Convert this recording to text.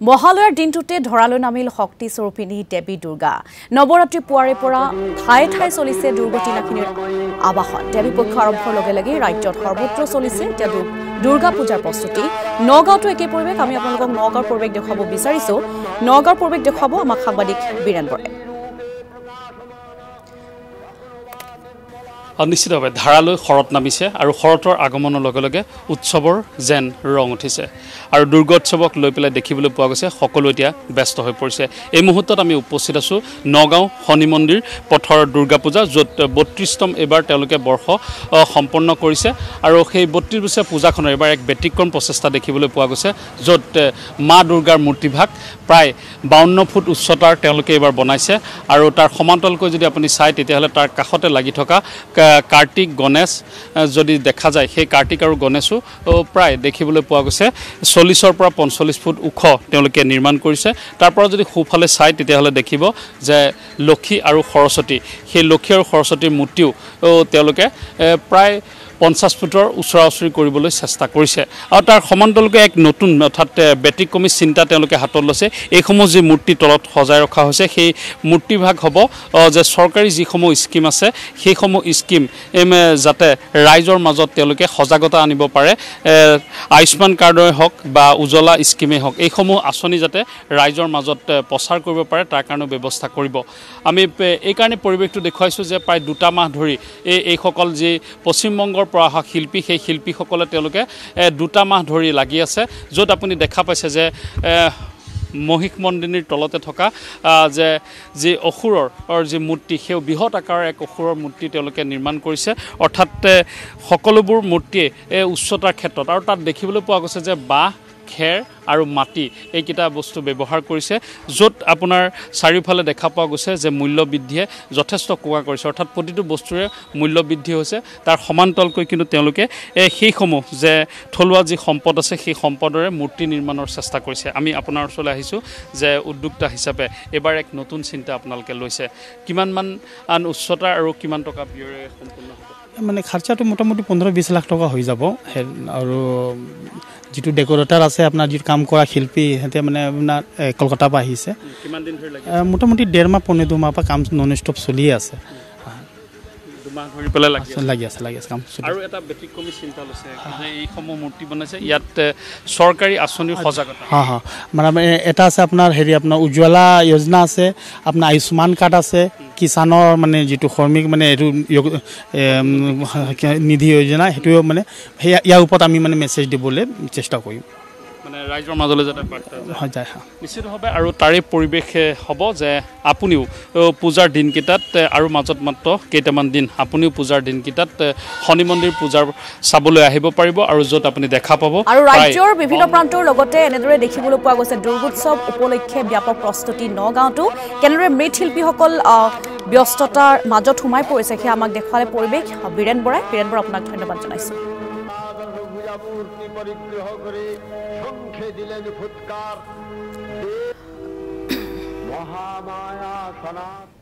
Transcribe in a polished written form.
মহালয়াৰ দিনটোতে ধৰালৈ নামিল শক্তি স্বৰূপিনী দেৱী দুৰ্গা নৱৰাত্ৰি পুৱাৰে পৰা ঠাই ঠাই চলিছে দুৰ্গতি নাখিনীৰ আবাহন দেৱী পক্ষ আৰম্ভৰ লগে লগে ৰাজ্যত সৰ্বত্ৰ চলিছে এতিয়া দুৰ্গা পূজাৰ প্ৰস্তুতি নগাঁওতো একে পৰিৱেশ আমি আপোনালোকক নগাঁওৰ পৰিৱেশ দেখুৱাব বিচাৰিছো নগাঁওৰ পৰিৱেশ দেখুৱাব আমাক সাংবাদিক বীৰেন বৰে নিশ্চিতভাৱে ধাৰালৈ শৰত নামিছে আৰু শৰতৰ আগমনৰ লগে লগে উৎসৱৰ যেন ৰং উঠিছে আৰু দুৰ্গোৎসৱক লৈ পেলাই দেখিবলৈ পোৱা গৈছে সকলো এতিয়া ব্যস্ত হৈ পৰিছে এই মুহূৰ্তত আমি উপস্থিত আছোঁ নগাঁও শনি মন্দিৰ পথৰ দুৰ্গা পূজা য'ত ৩২তম এবাৰ তেওঁলোকে বৰ্ষ সম্পন্ন কৰিছে আৰু সেই ৩২ বছৰীয়া পূজাখনৰ এবাৰ এক ব্যতিক্ৰম প্ৰচেষ্টা দেখিবলৈ পোৱা গৈছে য'ত মা দুৰ্গাৰ মূৰ্তিভাগ প্ৰায় ৫২ ফুট উচ্চতাৰ তেওঁলোকে এবাৰ বনাইছে আৰু তাৰ সমান্তৰালকৈ যদি আপুনি চাই তেতিয়াহ'লে তাৰ কাষতে লাগি থকা কাৰ্তিক গণেশ যদি দেখা যায় সেই কাৰ্তিক আৰু গণেশো প্ৰায় দেখিবলৈ পোৱা গৈছে ৪০ৰ পৰা ৪৫ ফুট ওখ তেওঁলোকে নিৰ্মাণ কৰিছে তাৰ পৰা যদি সোঁফালে চাই তেতিয়াহ'লে দেখিব যে লক্ষী আৰু সৰস্বতী সেই লক্ষী আৰু সৰস্বতীৰ মূৰ্তিও তেওঁলোকে প্ৰায় ৫০ ফুটৰ ওচৰা ওচৰি কৰিবলৈ চেষ্টা কৰিছে আৰু তাৰ সমান্তৰালকৈ এক নতুন অৰ্থাৎ ব্যতিক্ৰমী চিন্তা তেওঁলোকে হাতত লৈছে এইসমূহ যি মূৰ্তি তলত সজাই ৰখা হৈছে সেই মূৰ্তিভাগ হ'ব যে চৰকাৰী যিসমূহ স্কিম আছে সেইসমূহ স্কিম যাতে ৰাইজৰ মাজত তেওঁলোকে সজাগতা আনিব পাৰে আয়ুষ্মান কাৰ্ডই হওক বা উজ্জ্বলা স্কিমেই হওক এইসমূহ আঁচনি যাতে ৰাইজৰ মাজত প্ৰচাৰ কৰিব পাৰে তাৰ কাৰণে ব্যৱস্থা কৰিব আমি এইকাৰণে পৰিৱেশটো দেখুৱাইছোঁ যে প্ৰায় ২টা মাহ ধৰি এইসকল যি পশ্চিমবংগৰ পৰা অহা শিল্পী সেই শিল্পীসকলে তেওঁলোকে ২টা মাহ ধৰি লাগি আছে য'ত আপুনি দেখা পাইছে যে মহিষ মন্দিৰৰ তলতে থকা যে যি অসুৰৰ যি মূৰ্তি সেই বৃহৎ আকাৰৰ এক অসুৰৰ মূৰ্তি তেওঁলোকে নিৰ্মাণ কৰিছে অৰ্থাৎ সকলোবোৰ মূৰ্তিয়ে উচ্চতাৰ ক্ষেত্ৰত আৰু তাত দেখিবলৈ পোৱা গৈছে যে বাঁহ খেৰ আৰু মাটি এইকেইটা বস্তু ব্যৱহাৰ কৰিছে য'ত আপোনাৰ চাৰিওফালে দেখা পোৱা গৈছে যে মূল্য বৃদ্ধিয়ে যথেষ্ট কোৱা কৰিছে অৰ্থাৎ প্ৰতিটো বস্তুৰে মূল্য বৃদ্ধি হৈছে তাৰ সমান্তৰালকৈ কিন্তু তেওঁলোকে সেইসমূহ যে থলুৱা যি সম্পদ আছে সেই সম্পদৰে মূৰ্তি নিৰ্মাণৰ চেষ্টা কৰিছে আমি আপোনাৰ ওচৰলৈ আহিছোঁ যে উদ্যোক্তা হিচাপে এবাৰ এক নতুন চিন্তা আপোনালোকে লৈছে কিমানমান উচ্চতা আৰু কিমান টকা ব্যয়েৰে সম্পূৰ্ণ হ'ব মানে খৰচাটো মোটামুটি ১৫-২০ লাখ টকা হৈ যাব আৰু যিটো ডেকৰেটৰ আছে আপোনাৰ যিটো কাম কৰা শিল্পী সিহঁতে মানে আপোনাৰ কলকাতাৰ পৰা আহিছে কিমান দিন ধৰি মোটামুটি ১.৫ মাহ ১৫ মাহ পৰা কাম নন ষ্টপ চলিয়ে আছে দুমাহ ধৰি পেলাই লাগি আছে কাম আৰু এটা ব্যতিক্ৰমী চিন্তা লৈছে যে এইসমূহ মূৰ্তি বনাইছে ইয়াত চৰকাৰী আঁচনিৰ সজাগতা মানে এটা আছে আপোনাৰ আপোনাৰ উজ্জ্বলা যোজনা আছে আপোনাৰ আয়ুষ্মান কাৰ্ড আছে কিষাণৰ মানে যিটো শ্ৰমিক মানে এইটো নিধি যোজনা সেইটোও মানে ইয়াৰ ওপৰত আমি মানে মেছেজ দিবলৈ চেষ্টা কৰিম মানে ৰাইজৰ মাজলৈ যাতে যায় নিশ্চিতভাৱে আৰু তাৰে পৰিৱেশ হ'ব যে আপুনিও পূজাৰ দিনকেইটাত আৰু মাজত মাত্ৰ কেইটামান দিন আপুনিও পূজাৰ দিনকেইটাত শনি মন্দিৰ পূজাৰ চাবলৈ আহিব পাৰিব আৰু য'ত আপুনি দেখা পাব আৰু ৰাজ্যৰ বিভিন্ন প্ৰান্তৰ লগতে এনেদৰে দেখিবলৈ পোৱা গৈছে দুৰ্গোৎসৱ উপলক্ষে ব্যাপক প্ৰস্তুতি নগাঁওতো কেনেদৰে মৃৎশিল্পীসকল ব্যস্ততাৰ মাজত সোমাই পৰিছে সেয়া আমাক দেখুৱালে পৰিৱেশ বীৰেন বৰা আপোনাক ধন্যবাদ জনাইছোঁ মূৰ্তি পৰিগ্ৰহ কৰে সংখ্যে দিলেন ফুৎকাৰ মহামায়া সনাতন